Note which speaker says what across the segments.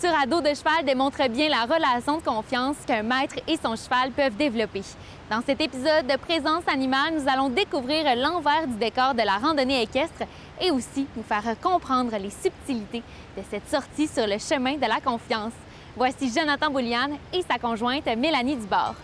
Speaker 1: aventure à dos de cheval démontre bien la relation de confiance qu'un maître et son cheval peuvent développer. Dans cet épisode de Présence animale, nous allons découvrir l'envers du décor de la randonnée équestre et aussi nous faire comprendre les subtilités de cette sortie sur le chemin de la confiance. Voici Jonathan Bouliane et sa conjointe Mélanie Dubord.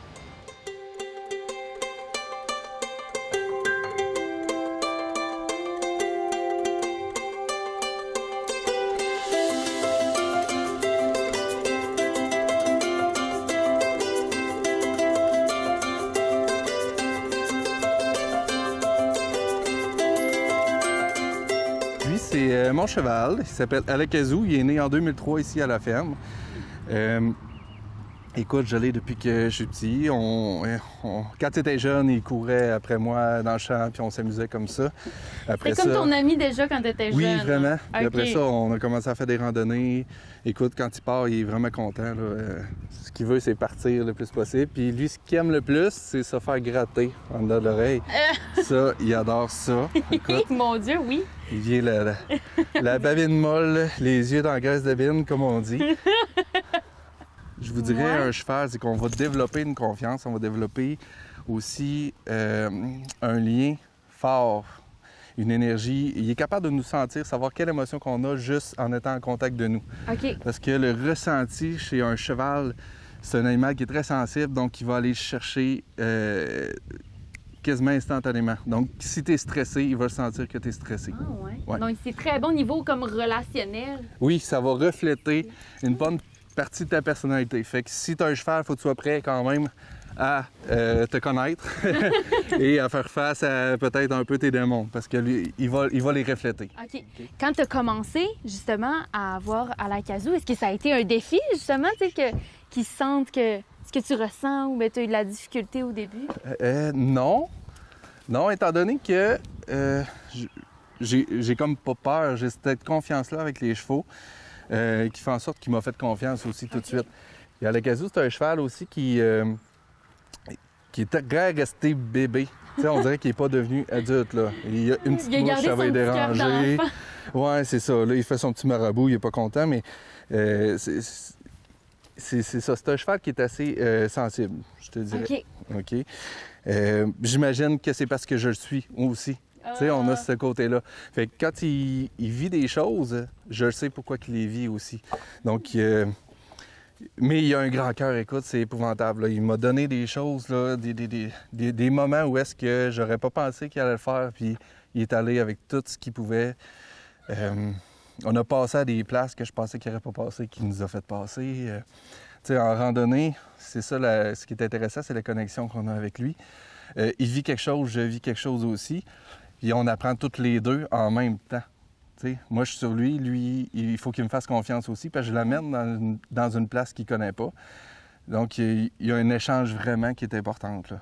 Speaker 2: C'est mon cheval, il s'appelle Alakazou, il est né en 2003 ici à la ferme. Écoute, je l'ai depuis que je suis petit. Quand il était jeune, il courait après moi dans le champ, puis on s'amusait comme ça.
Speaker 1: C'est comme ton ami déjà quand tu étais jeune?
Speaker 2: Oui, vraiment.
Speaker 1: Hein?
Speaker 2: Puis après ça, on a commencé à faire des randonnées. Écoute, quand il part, il est vraiment content, là. Ce qu'il veut, c'est partir le plus possible. Puis lui, ce qu'il aime le plus, c'est se faire gratter en dedans de l'oreille. Ça, il adore ça. Écoute,
Speaker 1: mon Dieu, oui!
Speaker 2: Il vient la babine molle, les yeux dans la graisse de bine, comme on dit. Je vous dirais, un cheval, c'est qu'on va développer une confiance, on va développer aussi un lien fort, une énergie. Il est capable de nous sentir, savoir quelle émotion qu'on a juste en étant en contact de nous.
Speaker 1: OK.
Speaker 2: Parce que le ressenti chez un cheval, c'est un animal qui est très sensible, donc il va aller chercher quasiment instantanément. Donc, si tu es stressé, il va sentir que tu es stressé.
Speaker 1: Ah, ouais.
Speaker 2: Ouais.
Speaker 1: Donc, c'est très bon niveau comme relationnel.
Speaker 2: Oui, ça va refléter une bonne partie de ta personnalité. Fait que si tu as un cheval, il faut que tu sois prêt quand même à te connaître et à faire face à peut-être un peu tes démons, parce que lui, il va les refléter.
Speaker 1: OK. Quand tu as commencé justement à avoir Alakazou, est-ce que ça a été un défi justement, tu sais, qu'ils sentent que ce que tu ressens ou tu as eu de la difficulté au début?
Speaker 2: Non. Non, étant donné que j'ai comme pas peur, j'ai cette confiance-là avec les chevaux qui fait en sorte qu'il m'a fait confiance aussi tout de suite. Et Alakazou, c'est un cheval aussi qui est très resté bébé. Tu sais, on dirait qu'il n'est pas devenu adulte, là. Il y a une petite mouche, ça va le déranger. Ouais, c'est ça. Là, il fait son petit marabout, il n'est pas content, mais c'est ça. C'est un cheval qui est assez sensible, je te dirais. OK. J'imagine que c'est parce que je le suis, moi aussi. Tu sais, on a ce côté-là. Fait que quand il vit des choses, je sais pourquoi il les vit aussi. Donc, mais il a un grand cœur, écoute, c'est épouvantable, là. Il m'a donné des choses, là, des moments où est-ce que j'aurais pas pensé qu'il allait le faire, puis il est allé avec tout ce qu'il pouvait. On a passé à des places que je pensais qu'il n'aurait pas passé, qu'il nous a fait passer. Tu sais, en randonnée, c'est ça, ce qui est intéressant, c'est la connexion qu'on a avec lui. Il vit quelque chose, je vis quelque chose aussi. Puis on apprend toutes les deux en même temps. T'sais, moi, je suis sur lui. Lui, il faut qu'il me fasse confiance aussi, parce que je l'amène dans une place qu'il ne connaît pas. Donc, il y a un échange vraiment qui est important, là.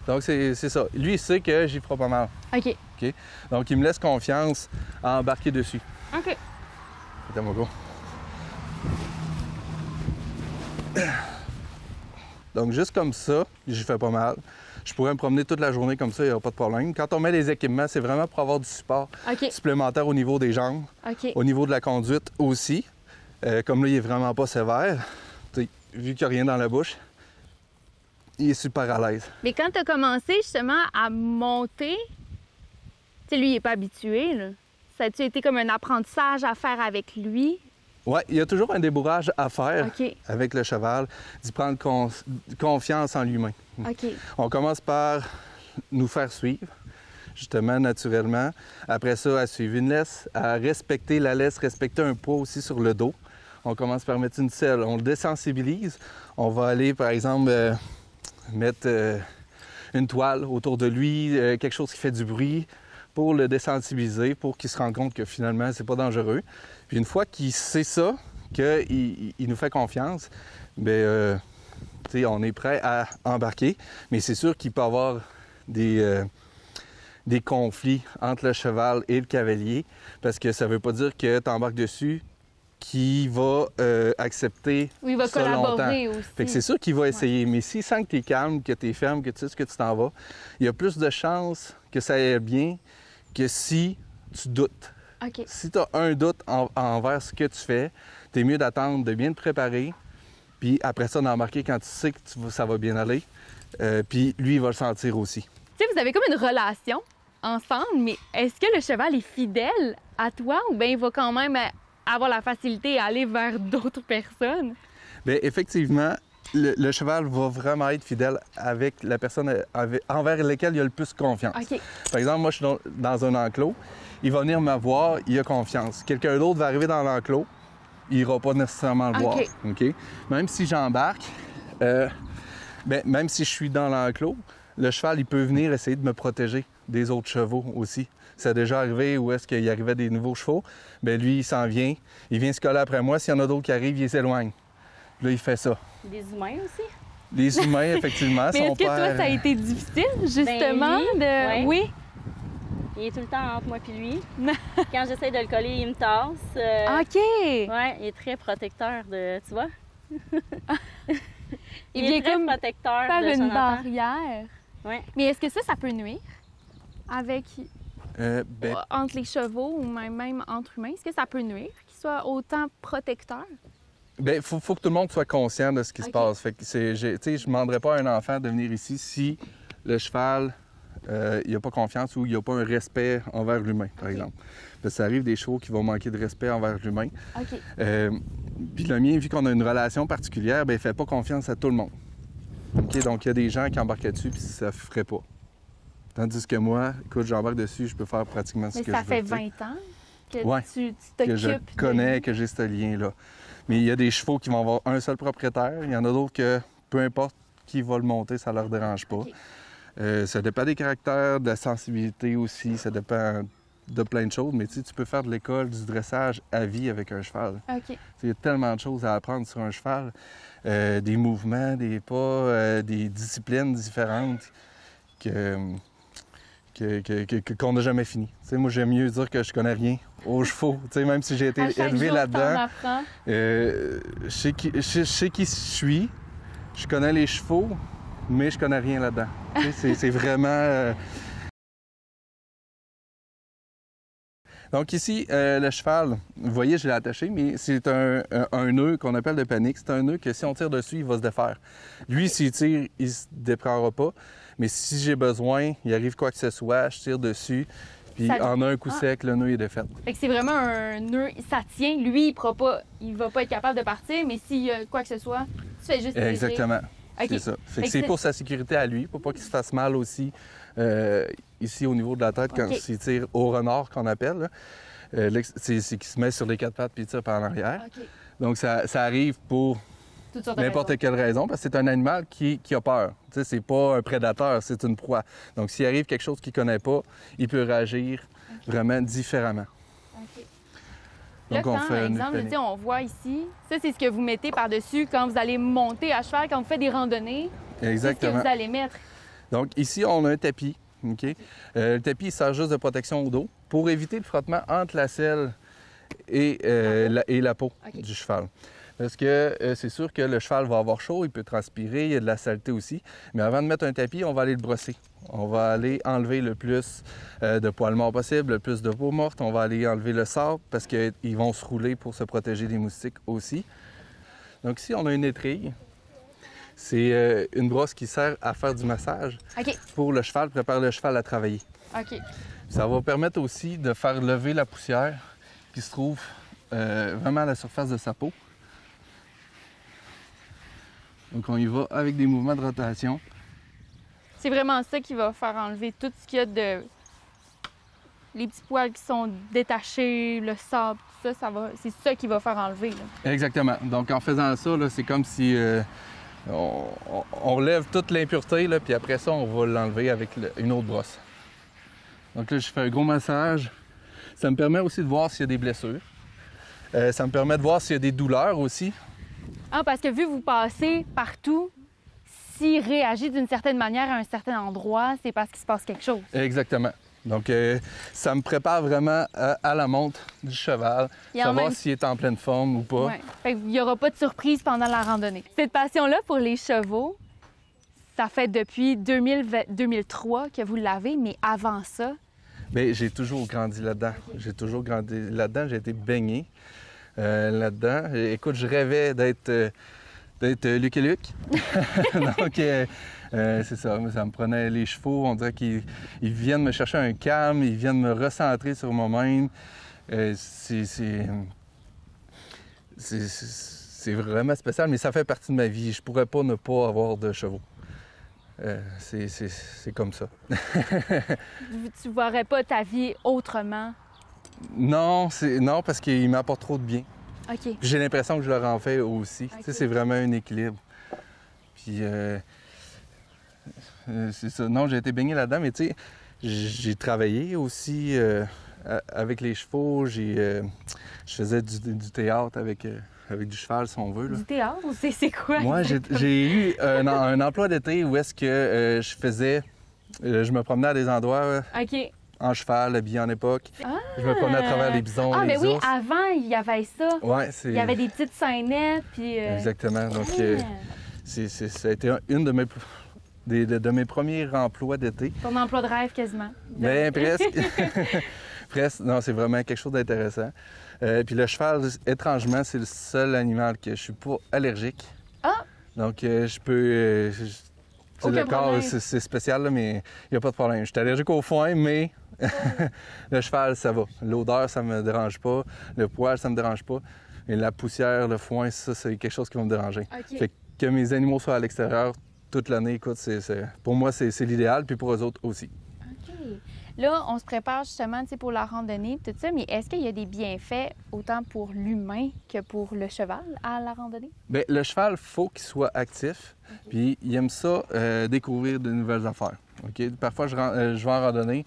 Speaker 2: Donc, c'est ça. Lui, il sait que j'y ferai pas mal.
Speaker 1: OK.
Speaker 2: OK? Donc, il me laisse confiance à embarquer dessus.
Speaker 1: OK.
Speaker 2: Attends, mon gars. Donc, juste comme ça, j'y fais pas mal. Je pourrais me promener toute la journée comme ça, il n'y a pas de problème. Quand on met les équipements, c'est vraiment pour avoir du support supplémentaire au niveau des jambes, au niveau de la conduite aussi. Comme là, il est vraiment pas sévère. T'sais, vu qu'il n'y a rien dans la bouche, il est super à l'aise.
Speaker 1: Mais quand tu as commencé justement à monter, tu sais, lui, il n'est pas habitué, là. Ça a-tu été comme un apprentissage à faire avec lui?
Speaker 2: Oui, il y a toujours un débourrage à faire avec le cheval, d'y prendre confiance en l'humain. On commence par nous faire suivre, justement, naturellement. Après ça, à suivre une laisse, à respecter la laisse, respecter un poids aussi sur le dos. On commence par mettre une selle, on le désensibilise. On va aller, par exemple, mettre une toile autour de lui, quelque chose qui fait du bruit, pour le désensibiliser, pour qu'il se rende compte que finalement, c'est pas dangereux. Puis une fois qu'il sait ça, qu'il nous fait confiance, bien, on est prêt à embarquer. Mais c'est sûr qu'il peut y avoir des conflits entre le cheval et le cavalier, parce que ça veut pas dire que tu embarques dessus qui va accepter
Speaker 1: il va
Speaker 2: ça
Speaker 1: collaborer
Speaker 2: longtemps.
Speaker 1: aussi.
Speaker 2: Fait que c'est sûr qu'il va essayer, mais s'il sent que tu es calme, que tu es ferme, que tu sais ce que tu t'en vas, il y a plus de chances que ça aille bien que si tu doutes. Si tu as un doute envers ce que tu fais, tu es mieux d'attendre, de bien te préparer, puis après ça, d'embarquer quand tu sais que ça va bien aller. Puis lui, il va le sentir aussi.
Speaker 1: Tu sais, vous avez comme une relation ensemble, mais est-ce que le cheval est fidèle à toi ou bien il va quand même avoir la facilité à aller vers d'autres personnes?
Speaker 2: Bien, effectivement, le cheval va vraiment être fidèle avec la personne envers laquelle il a le plus confiance.
Speaker 1: OK.
Speaker 2: Par exemple, moi, je suis dans un enclos. Il va venir me voir, il a confiance. Quelqu'un d'autre va arriver dans l'enclos, il n'ira pas nécessairement le voir. OK? Même si j'embarque, même si je suis dans l'enclos, le cheval, il peut venir essayer de me protéger des autres chevaux aussi. C'est déjà arrivé où est-ce qu'il arrivait des nouveaux chevaux. Bien, lui, il s'en vient, il vient se coller après moi. S'il y en a d'autres qui arrivent, il s'éloigne. Là, il fait ça.
Speaker 3: Des humains aussi?
Speaker 2: Les humains, effectivement,
Speaker 1: mais est-ce que toi, ça a été difficile, justement,
Speaker 3: lui,
Speaker 1: Oui?
Speaker 3: Il est tout le temps entre moi et lui. Quand j'essaie de le coller, il me tasse.
Speaker 1: OK!
Speaker 3: Ouais, il est très protecteur de... Tu vois? il est très protecteur
Speaker 1: faire
Speaker 3: de
Speaker 1: une
Speaker 3: son enfant.
Speaker 1: barrière.
Speaker 3: Ouais.
Speaker 1: Mais est-ce que ça peut nuire avec... entre les chevaux ou même entre humains? Est-ce que ça peut nuire qu'ils soient autant protecteurs?
Speaker 2: Bien, faut que tout le monde soit conscient de ce qui se passe. Fait que je ne demanderais pas à un enfant de venir ici si le cheval, il n'a pas confiance ou il n'a pas un respect envers l'humain, par exemple. Parce que ça arrive des chevaux qui vont manquer de respect envers l'humain.
Speaker 1: OK.
Speaker 2: Puis le mien, vu qu'on a une relation particulière, bien, il ne fait pas confiance à tout le monde. OK? Donc, il y a des gens qui embarquent dessus puis ça ne ferait pas. Tandis que moi, écoute, j'embarque dessus, je peux faire pratiquement ce que je veux.
Speaker 1: Mais ça fait 20 ans que tu t'occupes
Speaker 2: que je connais, que j'ai ce lien-là. Mais il y a des chevaux qui vont avoir un seul propriétaire. Il y en a d'autres que, peu importe qui va le monter, ça ne leur dérange pas. Okay. Ça dépend des caractères, de la sensibilité aussi. Ça dépend de plein de choses. Mais tu peux faire de l'école, du dressage à vie avec un cheval.
Speaker 1: Okay.
Speaker 2: Il y a tellement de choses à apprendre sur un cheval. Des mouvements, des pas, des disciplines différentes qu'on n'a jamais fini. T'sais, moi, j'aime mieux dire que je connais rien aux chevaux. T'sais, même si j'ai été élevé là-dedans, je sais qui je suis, je connais les chevaux, mais je connais rien là-dedans. C'est vraiment... Donc ici, le cheval, vous voyez, je l'ai attaché, mais c'est un nœud qu'on appelle de panique. C'est un nœud que si on tire dessus, il va se défaire. Lui, s'il tire, il ne se déprendra pas. Mais si j'ai besoin, il arrive quoi que ce soit, je tire dessus, puis en un coup sec, le nœud est défait.
Speaker 1: Fait que c'est vraiment un nœud, ça tient. Lui, il va pas être capable de partir, mais s'il y a quoi que ce soit, tu fais juste...
Speaker 2: Exactement, c'est ça. Fait que c'est pour sa sécurité à lui, pour pas qu'il se fasse mal aussi, ici au niveau de la tête, quand il tire au renard, qu'on appelle. C'est qu'il se met sur les quatre pattes puis il tire par en arrière. Donc ça arrive pour... n'importe quelle raison, parce que c'est un animal qui a peur. Tu sais, c'est pas un prédateur, c'est une proie. Donc, s'il arrive quelque chose qu'il connaît pas, il peut réagir vraiment différemment.
Speaker 1: Donc, là, quand, par exemple, on voit ici, ça, c'est ce que vous mettez par-dessus quand vous allez monter à cheval, quand vous faites des randonnées.
Speaker 2: Exactement.
Speaker 1: C'est ce que vous allez mettre.
Speaker 2: Donc, ici, on a un tapis. Okay? Le tapis, il sert juste de protection au dos pour éviter le frottement entre la selle et la peau du cheval. Parce que c'est sûr que le cheval va avoir chaud, il peut transpirer, il y a de la saleté aussi. Mais avant de mettre un tapis, on va aller le brosser. On va aller enlever le plus de poils morts possible, le plus de peau morte. On va aller enlever le sable parce qu'ils vont se rouler pour se protéger des moustiques aussi. Donc ici, on a une étrille. C'est une brosse qui sert à faire du massage pour le cheval, préparer le cheval à travailler. Ça va permettre aussi de faire lever la poussière qui se trouve vraiment à la surface de sa peau. Donc, on y va avec des mouvements de rotation.
Speaker 1: C'est vraiment ça qui va faire enlever tout ce qu'il y a de... Les petits poils qui sont détachés, le sable, tout ça, c'est ça qui va faire enlever. Là.
Speaker 2: Exactement. Donc, en faisant ça, c'est comme si on lève toute l'impureté, puis après ça, on va l'enlever avec une autre brosse. Donc là, je fais un gros massage. Ça me permet aussi de voir s'il y a des blessures. Ça me permet de voir s'il y a des douleurs aussi.
Speaker 1: Ah, parce que vu que vous passez partout, s'il réagit d'une certaine manière à un certain endroit, c'est parce qu'il se passe quelque chose.
Speaker 2: Exactement. Donc, ça me prépare vraiment à la monte du cheval, savoir s'il est en pleine forme ou pas.
Speaker 1: Ouais. Fait qu'il n'y aura pas de surprise pendant la randonnée. Cette passion-là pour les chevaux, ça fait depuis 2003 que vous l'avez, mais avant ça...
Speaker 2: Bien, j'ai toujours grandi là-dedans. J'ai toujours grandi là-dedans, j'ai été baigné. là-dedans. Écoute, je rêvais d'être Lucky Luke. Donc, c'est ça, ça me prenait les chevaux. On dirait qu'ils viennent me chercher un calme, ils viennent me recentrer sur moi-même. C'est vraiment spécial, mais ça fait partie de ma vie. Je pourrais pas ne pas avoir de chevaux. C'est comme ça.
Speaker 1: Tu ne verrais pas ta vie autrement?
Speaker 2: Non, parce qu'il m'apporte trop de bien.
Speaker 1: OK.
Speaker 2: J'ai l'impression que je leur en fais aussi.
Speaker 1: Okay.
Speaker 2: Tu sais, c'est vraiment un équilibre. Puis, c'est ça. Non, j'ai été baigné là-dedans, mais tu sais, j'ai travaillé aussi avec les chevaux. Je faisais du théâtre avec du cheval, si on veut. Là.
Speaker 1: Du théâtre? C'est quoi?
Speaker 2: Moi, j'ai eu un emploi d'été où est-ce que je me promenais à des endroits
Speaker 1: OK.
Speaker 2: en cheval, habillé en époque.
Speaker 1: Ah!
Speaker 2: Je me promenais à travers les bisons, les
Speaker 1: mais oui,
Speaker 2: ours.
Speaker 1: avant, il y avait ça.
Speaker 2: Ouais,
Speaker 1: Il y avait des petites scénettes, puis...
Speaker 2: Exactement. Donc, ça a été une de mes premiers emplois d'été.
Speaker 1: Ton emploi de rêve, quasiment.
Speaker 2: Bien, presque. Presque. Non, c'est vraiment quelque chose d'intéressant. Puis le cheval, étrangement, c'est le seul animal que je suis pas allergique.
Speaker 1: Ah!
Speaker 2: Donc, je peux... le corps, c'est spécial, là, mais il n'y a pas de problème. Je suis allergique au foin, mais le cheval, ça va. L'odeur, ça me dérange pas. Le poil, ça me dérange pas. Et la poussière, le foin, ça, c'est quelque chose qui va me déranger.
Speaker 1: Okay.
Speaker 2: Fait que mes animaux soient à l'extérieur toute l'année, écoute, pour moi, c'est l'idéal, puis pour eux autres aussi.
Speaker 1: OK. Là, on se prépare justement pour la randonnée, tout ça, mais est-ce qu'il y a des bienfaits autant pour l'humain que pour le cheval à la randonnée?
Speaker 2: Bien, le cheval, il faut qu'il soit actif, puis il aime ça, découvrir de nouvelles affaires. OK? Parfois, je vais en randonnée,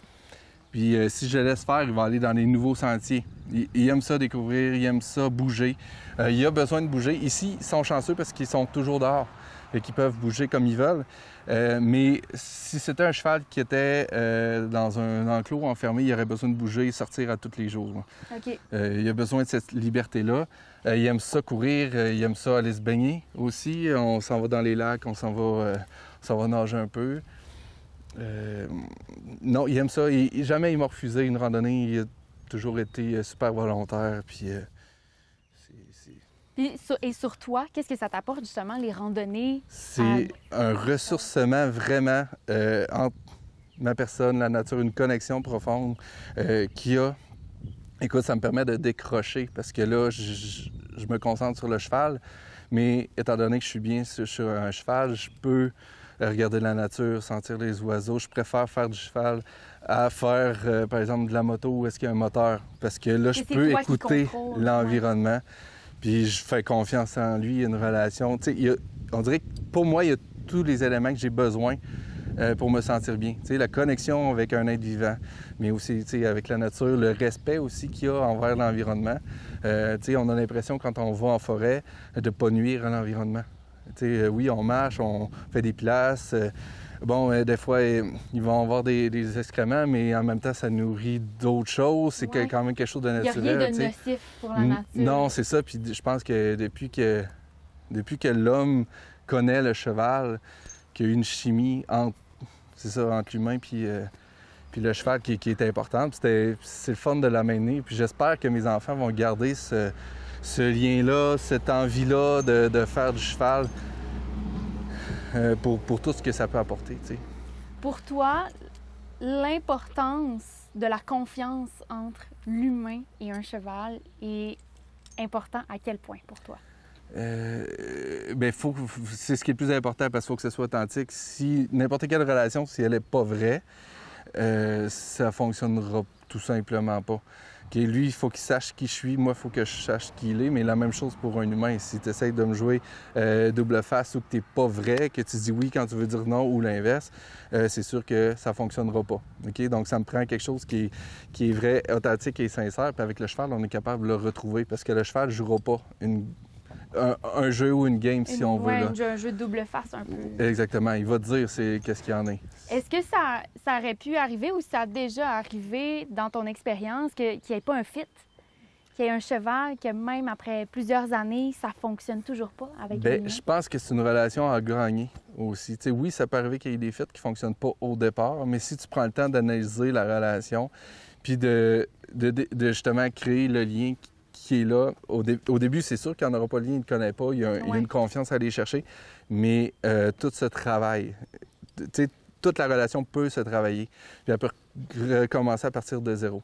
Speaker 2: puis si je le laisse faire, il va aller dans des nouveaux sentiers. Il aime ça découvrir, il aime ça bouger. Il a besoin de bouger. Ici, ils sont chanceux parce qu'ils sont toujours dehors et qu'ils peuvent bouger comme ils veulent. Mais si c'était un cheval qui était dans un enclos enfermé, il aurait besoin de bouger et sortir à tous les jours.
Speaker 1: OK.
Speaker 2: Il a besoin de cette liberté-là. Il aime ça courir, il aime ça aller se baigner aussi. On s'en va dans les lacs, on s'en va nager un peu. Non, il aime ça. Jamais il m'a refusé une randonnée. Il a toujours été super volontaire. Puis,
Speaker 1: Et sur toi, qu'est-ce que ça t'apporte justement, les randonnées?
Speaker 2: C'est un ressourcement vraiment entre ma personne, la nature, une connexion profonde qu'il y a. Écoute, ça me permet de décrocher parce que là, je me concentre sur le cheval, mais étant donné que je suis bien sur un cheval, je peux regarder la nature, sentir les oiseaux. Je préfère faire du cheval à faire, par exemple, de la moto où est-ce qu'il y a un moteur parce que là, je peux écouter l'environnement. Puis je fais confiance en lui, il y a une relation. On dirait que pour moi, il y a tous les éléments que j'ai besoin pour me sentir bien. La connexion avec un être vivant, mais aussi avec la nature, le respect aussi qu'il y a envers l'environnement. On a l'impression quand on va en forêt de ne pas nuire à l'environnement. Oui, on marche, on fait des places. Des fois, ils vont avoir des excréments, mais en même temps, ça nourrit d'autres choses. C'est quand même quelque chose de naturel.
Speaker 1: Il n'y a rien de nocif pour la nature.
Speaker 2: Non, c'est ça. Puis je pense que depuis que l'homme connaît le cheval, qu'il y a eu une chimie entre l'humain puis le cheval qui est importante. C'est le fun de l'amener. Puis j'espère que mes enfants vont garder ce lien-là, cette envie-là de faire du cheval. Pour tout ce que ça peut apporter. T'sais.
Speaker 1: Pour toi, l'importance de la confiance entre l'humain et un cheval est important à quel point pour toi?
Speaker 2: C'est ce qui est le plus important parce qu'il faut que ce soit authentique. Si n'importe quelle relation, si elle n'est pas vraie, ça ne fonctionnera tout simplement pas. Okay, lui, il faut qu'il sache qui je suis, moi, il faut que je sache qui il est, mais la même chose pour un humain. Si tu essaies de me jouer double face ou que tu n'es pas vrai, que tu dis oui quand tu veux dire non ou l'inverse, c'est sûr que ça ne fonctionnera pas. Okay? Donc, ça me prend quelque chose qui est vrai, authentique et sincère. Puis avec le cheval, on est capable de le retrouver parce que le cheval ne jouera pas un jeu ou une game, si on veut. Là.
Speaker 1: Un jeu de double face, un peu.
Speaker 2: Exactement. Il va te dire qu'est-ce qu'il y en a.
Speaker 1: Est-ce que ça aurait pu arriver ou ça a déjà arrivé dans ton expérience qu'il n'y ait pas un fit? Qu'il y ait un cheval que même après plusieurs années, ça ne fonctionne toujours pas avec lui?
Speaker 2: Je pense que c'est une relation à gagner aussi. T'sais, oui, ça peut arriver qu'il y ait des fits qui ne fonctionnent pas au départ, mais si tu prends le temps d'analyser la relation puis de justement créer le lien qui est là. Au début, c'est sûr qu'il n'y en aura pas, il ne connaît pas, il y a une confiance à aller chercher, mais tout ce travail, tu sais, toute la relation peut se travailler, puis elle peut recommencer à partir de zéro.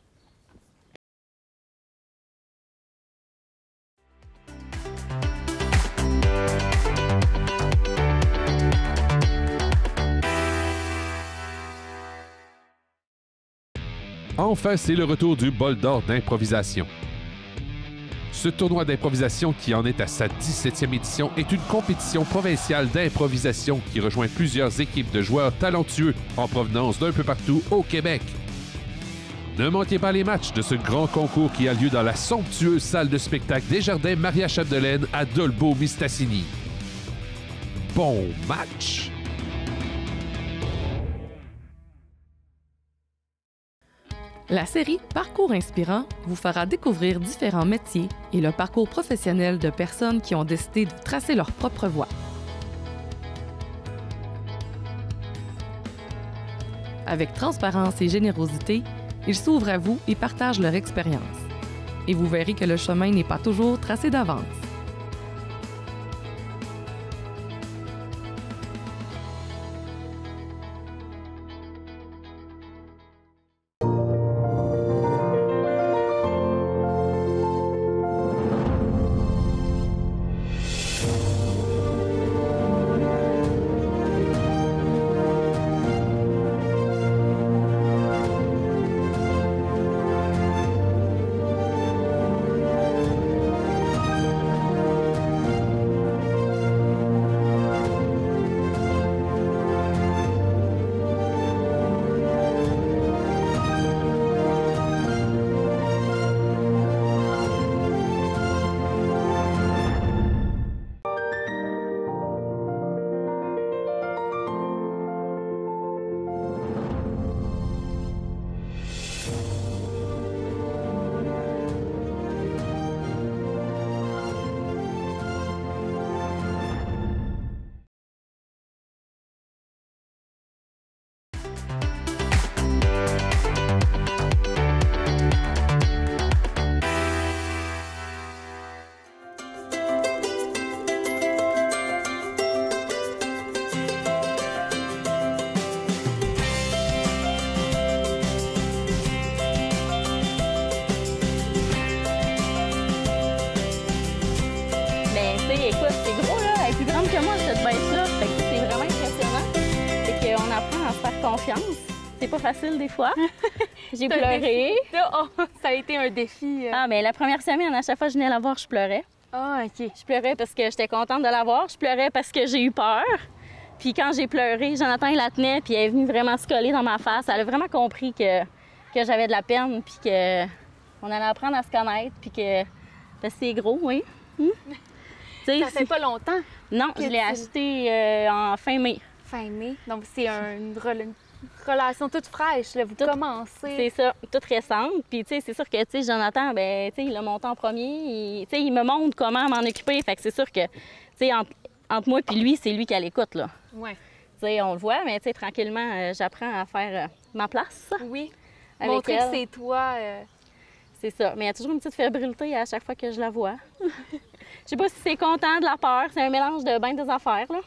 Speaker 4: Enfin, c'est le retour du bol d'or d'improvisation. Ce tournoi d'improvisation, qui en est à sa 17e édition, est une compétition provinciale d'improvisation qui rejoint plusieurs équipes de joueurs talentueux en provenance d'un peu partout au Québec. Ne manquez pas les matchs de ce grand concours qui a lieu dans la somptueuse salle de spectacle des Jardins Maria-Chapdelaine à Dolbeau-Mistassini. Bon match!
Speaker 5: La série Parcours inspirant vous fera découvrir différents métiers et le parcours professionnel de personnes qui ont décidé de tracer leur propre voie. Avec transparence et générosité, ils s'ouvrent à vous et partagent leur expérience. Et vous verrez que le chemin n'est pas toujours tracé d'avance.
Speaker 3: Écoute, c'est gros, là. Elle est plus grande que moi, cette bête-là. Fait que c'est vraiment impressionnant. Fait qu'on apprend à se faire confiance. C'est pas facile, des fois. J'ai pleuré.
Speaker 1: Oh, ça a été un défi.
Speaker 3: Ah, mais la première semaine, à chaque fois que je venais la voir, je pleurais.
Speaker 1: Ah, OK.
Speaker 3: Je pleurais parce que j'étais contente de la voir. Je pleurais parce que j'ai eu peur. Puis quand j'ai pleuré, Jonathan, il la tenait, puis elle est venue vraiment se coller dans ma face. Elle a vraiment compris que j'avais de la peine, puis qu'on allait apprendre à se connaître, puis que c'est gros, oui.
Speaker 1: Ça fait pas longtemps?
Speaker 3: Non, je l'ai acheté en fin mai.
Speaker 1: Fin mai. Donc, c'est une relation toute fraîche. Là. Vous commencez.
Speaker 3: C'est ça, toute récente. Puis, tu sais, c'est sûr que, tu sais, Jonathan, ben, tu sais, il a monté en premier. Tu sais, il me montre comment m'en occuper. Fait que c'est sûr que, tu sais, entre moi et lui, c'est lui qui a l'écoute, là.
Speaker 1: Oui.
Speaker 3: Tu sais, on le voit, mais, tu sais, tranquillement, j'apprends à faire ma place.
Speaker 1: Oui.
Speaker 3: Avec
Speaker 1: montrer
Speaker 3: elle.
Speaker 1: que c'est toi.
Speaker 3: C'est ça. Mais il y a toujours une petite fébrilité à chaque fois que je la vois. Je sais pas si c'est content, de la peur. C'est un mélange de bien des affaires, là.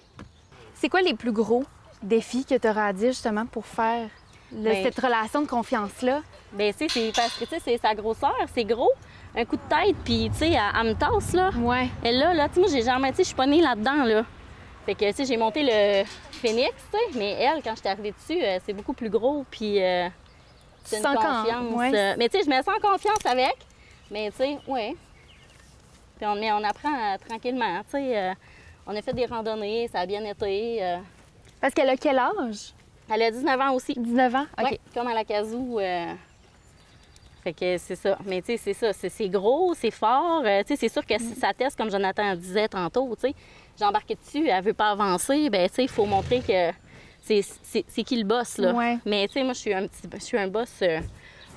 Speaker 1: C'est quoi les plus gros défis que tu auras à dire, justement, pour faire cette relation de confiance-là?
Speaker 3: Bien, tu sais, c'est parce que, tu sais, c'est sa grosseur. C'est gros. Un coup de tête, puis, tu sais, elle me tasse, là.
Speaker 1: Ouais.
Speaker 3: Et là, tu sais, moi, j'ai jamais, tu sais, je suis pas née là-dedans, là. Fait que, tu sais, j'ai monté le Phoenix, tu sais. Mais elle, quand je suis arrivée dessus, c'est beaucoup plus gros, puis c'est une confiance.
Speaker 1: Ouais.
Speaker 3: Mais, tu sais, je me sens en confiance avec. Mais, tu sais, ouais. Puis on apprend tranquillement, tu sais. On a fait des randonnées, ça a bien été.
Speaker 1: Parce qu'elle a quel âge?
Speaker 3: Elle a 19 ans aussi.
Speaker 1: 19 ans? OK.
Speaker 3: Ouais, comme à l'Acazou. Fait que c'est ça. Mais tu sais, c'est ça. C'est gros, c'est fort. Tu sais, c'est sûr que si ça teste, comme Jonathan disait tantôt, tu sais, j'ai embarqué dessus, elle veut pas avancer, bien, tu sais, il faut montrer que c'est qui le boss, là.
Speaker 1: Ouais.
Speaker 3: Mais tu sais, moi, je suis un boss...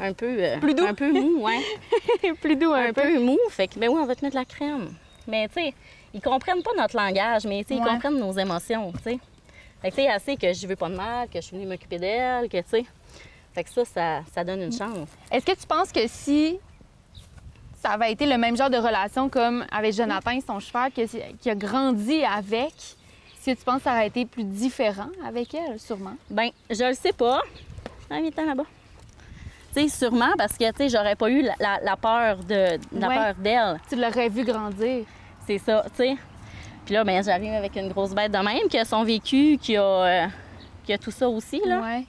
Speaker 3: un peu...
Speaker 1: plus doux.
Speaker 3: Un peu mou, ouais.
Speaker 1: Plus doux
Speaker 3: un peu mou. Fait que, ben oui, on va te mettre de la crème. Mais, tu sais, ils comprennent pas notre langage, mais, tu sais, ils comprennent nos émotions, tu sais. Fait que, tu sais, elle sait que je veux pas de mal, que je suis venue m'occuper d'elle, que, tu sais... Fait que ça donne une chance.
Speaker 1: Est-ce que tu penses que si ça avait été le même genre de relation comme avec Jonathan et son cheval, qui a grandi avec, est-ce que tu penses que ça aurait été plus différent avec elle, sûrement?
Speaker 3: Ben, je le sais pas. Ah, viens là-bas. Tu sais, sûrement parce que, tu sais, j'aurais pas eu la peur peur d'elle.
Speaker 1: Tu l'aurais vu grandir.
Speaker 3: C'est ça, tu sais. Puis là, ben, j'arrive avec une grosse bête de même, qui a son vécu, qui a tout ça aussi, là.
Speaker 1: Ouais.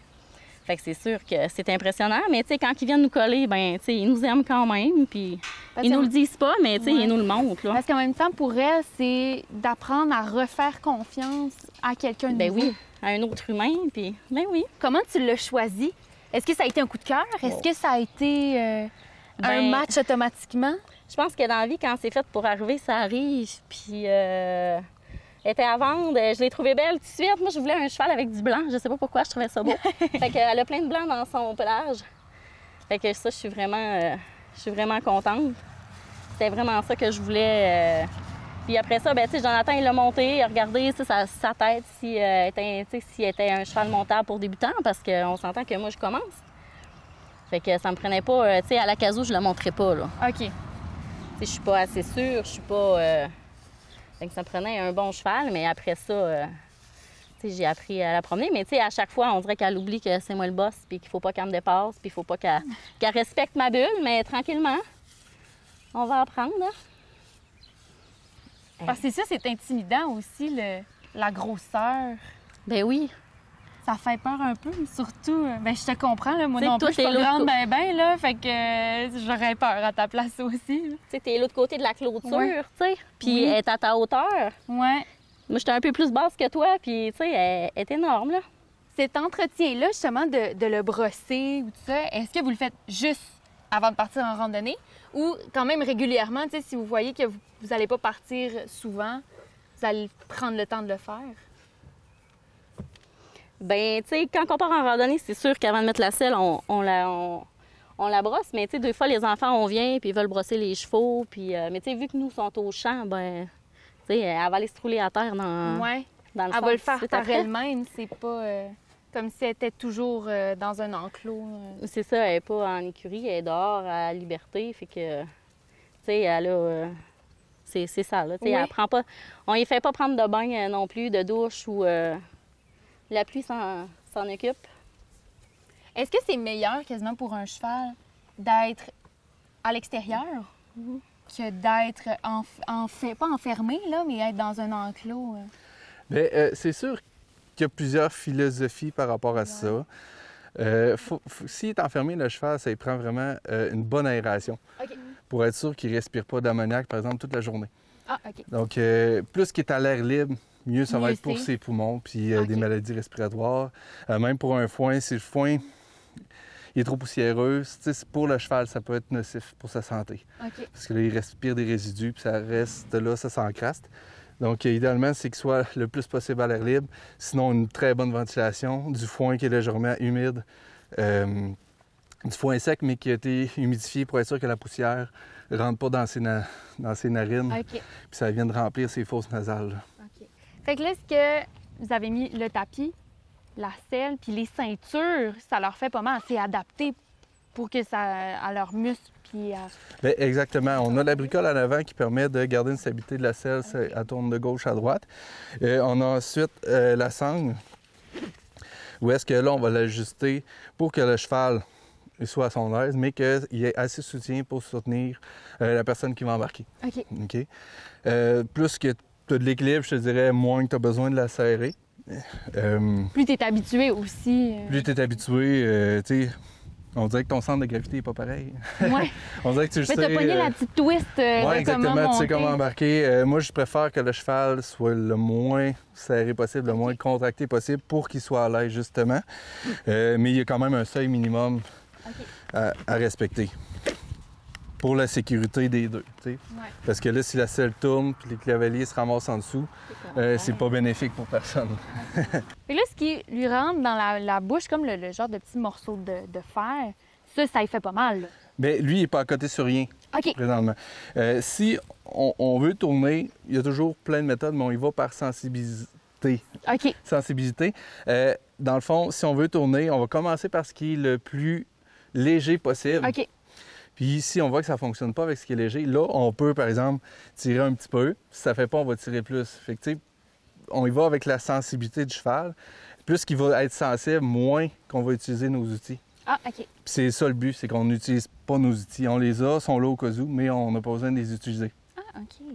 Speaker 3: Fait que c'est sûr que c'est impressionnant, mais tu sais, quand ils viennent nous coller, ben, tu sais, ils nous aiment quand même, puis
Speaker 1: Parce
Speaker 3: ils
Speaker 1: que-
Speaker 3: nous le disent pas, mais tu sais,
Speaker 1: Ouais.
Speaker 3: ils nous le montrent, là.
Speaker 1: Parce qu'en même temps, pour elle, c'est d'apprendre à refaire confiance à quelqu'un de
Speaker 3: Ben
Speaker 1: nouveau.
Speaker 3: oui, à un autre humain, puis ben oui.
Speaker 1: Comment tu l'as choisi? Est-ce que ça a été un coup de cœur? Est-ce que ça a été un
Speaker 3: Ben-
Speaker 1: match automatiquement?
Speaker 3: Je pense que dans la vie, quand c'est fait pour arriver, ça arrive, puis elle était à vendre, je l'ai trouvée belle tout de suite. Moi, je voulais un cheval avec du blanc, je sais pas pourquoi, je trouvais ça beau. Fait qu'elle a plein de blanc dans son pelage. Fait que ça, je suis vraiment contente. C'était vraiment ça que je voulais. Puis après ça, ben, tu sais, Jonathan, il l'a monté, il a regardé tu sais, sa tête s'il était un cheval montable pour débutants, parce qu'on s'entend que moi, je commence. Fait que ça me prenait pas, tu sais, à la casou, je le montrais pas, là.
Speaker 1: OK.
Speaker 3: Tu sais, je suis pas assez sûre, je suis pas... Fait que ça me prenait un bon cheval, mais après ça, tu sais, j'ai appris à la promener. Mais tu sais, à chaque fois, on dirait qu'elle oublie que c'est moi le boss, puis qu'il faut pas qu'elle me dépasse, puis il faut pas qu'elle respecte ma bulle, mais tranquillement, on va apprendre, là.
Speaker 1: Parce que ça, c'est intimidant aussi, la grosseur.
Speaker 3: Ben oui.
Speaker 1: Ça fait peur un peu, surtout. Ben, je te comprends, là. Moi
Speaker 3: T'sais,
Speaker 1: non
Speaker 3: toi,
Speaker 1: plus, je suis
Speaker 3: t'es
Speaker 1: pas grande
Speaker 3: l'autre
Speaker 1: ben, là. Fait que j'aurais peur à ta place aussi. Là.
Speaker 3: Tu sais, t'es de l'autre côté de la clôture,
Speaker 1: Ouais.
Speaker 3: tu sais, puis
Speaker 1: Oui.
Speaker 3: elle est à ta hauteur.
Speaker 1: Ouais.
Speaker 3: Moi, j'étais un peu plus basse que toi, puis tu sais, elle est énorme, là.
Speaker 1: Cet entretien-là, justement, de le brosser ou tout ça, est-ce que vous le faites juste avant de partir en randonnée ou quand même régulièrement, tu sais, si vous voyez que vous n'allez pas partir souvent, vous allez prendre le temps de le faire?
Speaker 3: Ben, tu sais, quand on part en randonnée, c'est sûr qu'avant de mettre la selle, on la brosse. Mais, tu sais, des fois, les enfants, on vient, puis ils veulent brosser les chevaux. Puis, mais, tu sais, vu que nous, sont au champ, ben, tu sais, elle va aller se rouler à terre dans
Speaker 1: Ouais.
Speaker 3: le
Speaker 1: Elle
Speaker 3: fond
Speaker 1: va le
Speaker 3: tout de
Speaker 1: faire
Speaker 3: suite
Speaker 1: par
Speaker 3: après.
Speaker 1: elle-même, c'est pas comme si elle était toujours dans un enclos.
Speaker 3: C'est ça, elle n'est pas en écurie, elle est dehors à liberté. Fait que, tu sais, elle a. C'est ça, là. Tu sais,
Speaker 1: Oui.
Speaker 3: elle prend pas. On y fait pas prendre de bain non plus, de douche ou. La pluie s'en occupe.
Speaker 1: Est-ce que c'est meilleur quasiment pour un cheval d'être à l'extérieur que d'être pas enfermé, là, mais être dans un enclos?
Speaker 2: Bien, c'est sûr qu'il y a plusieurs philosophies par rapport à ça. S'il est enfermé, le cheval, ça lui prend vraiment une bonne aération
Speaker 1: OK.
Speaker 2: pour être sûr qu'il ne respire pas d'ammoniac, par exemple, toute la journée.
Speaker 1: Ah, OK.
Speaker 2: Donc, plus qu'il est à l'air libre, mieux ça va
Speaker 1: Mieux
Speaker 2: être pour
Speaker 1: c'est.
Speaker 2: ses poumons, puis
Speaker 1: OK.
Speaker 2: des maladies respiratoires. Même pour un foin, si le foin il est trop poussiéreux, tu sais, pour le cheval, ça peut être nocif pour sa santé.
Speaker 1: OK.
Speaker 2: Parce que là, il respire des résidus, puis ça reste là, ça s'encraste. Donc, idéalement, c'est qu'il soit le plus possible à l'air libre. Sinon, une très bonne ventilation, du foin qui est légèrement humide, du foin sec, mais qui a été humidifié pour être sûr que la poussière ne rentre pas dans ses narines,
Speaker 1: OK.
Speaker 2: puis ça vient de remplir ses fosses nasales. Là.
Speaker 1: OK. Fait que là, est-ce que vous avez mis le tapis, la selle, puis les ceintures, ça leur fait pas mal, c'est adapté pour que ça à leurs muscles, puis à...
Speaker 2: Bien, exactement. On a la bricole à l'avant qui permet de garder une stabilité de la selle. Elle tourne de gauche à droite. On a ensuite la sangle, où est-ce que là, on va l'ajuster pour que le cheval soit à son aise, mais qu'il y ait assez de soutien pour soutenir la personne qui va embarquer.
Speaker 1: OK.
Speaker 2: OK? Plus que tu as de l'équilibre, je te dirais, moins que tu as besoin de la serrer.
Speaker 1: Plus tu es habitué aussi.
Speaker 2: Plus tu es habitué, tu sais, on dirait que ton centre de gravité n'est pas pareil.
Speaker 1: Ouais.
Speaker 2: On dirait que tu le
Speaker 1: Mais
Speaker 2: sais.
Speaker 1: t'as pogné la petite twist
Speaker 2: Oui,
Speaker 1: de comment
Speaker 2: exactement. Tu sais
Speaker 1: monter.
Speaker 2: comment embarquer. Moi, je préfère que le cheval soit le moins serré possible, le moins contracté possible pour qu'il soit à l'aise, justement. Mais il y a quand même un seuil minimum à respecter pour la sécurité des deux. Tu sais.
Speaker 1: Ouais.
Speaker 2: Parce que là, si la selle tourne et les clavaliers se ramassent en dessous, c'est pas bénéfique pour personne.
Speaker 1: Et là, ce qui lui rentre dans la bouche, comme le genre de petit morceau de fer, ça y fait pas mal. Là.
Speaker 2: Bien, lui, il n'est pas à côté sur rien.
Speaker 1: OK.
Speaker 2: Présentement. Si on veut tourner, il y a toujours plein de méthodes, mais on y va par sensibilité.
Speaker 1: OK.
Speaker 2: Sensibilité. Dans le fond, si on veut tourner, on va commencer par ce qui est le plus léger possible.
Speaker 1: OK.
Speaker 2: Puis si on voit que ça ne fonctionne pas avec ce qui est léger, là, on peut, par exemple, tirer un petit peu. Si ça ne fait pas, on va tirer plus. Fait que, tu sais, on y va avec la sensibilité du cheval. Plus qu'il va être sensible, moins qu'on va utiliser nos outils.
Speaker 1: Ah, OK.
Speaker 2: Puis c'est ça le but, c'est qu'on n'utilise pas nos outils. On les a, sont là au cas où, mais on n'a pas besoin de les utiliser.
Speaker 1: Ah, OK.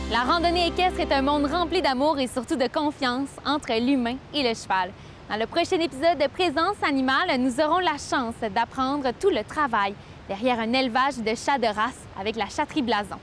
Speaker 1: La randonnée équestre est un monde rempli d'amour et surtout de confiance entre l'humain et le cheval. Dans le prochain épisode de Présence animale, nous aurons la chance d'apprendre tout le travail derrière un élevage de chats de race avec la chatterie Blason.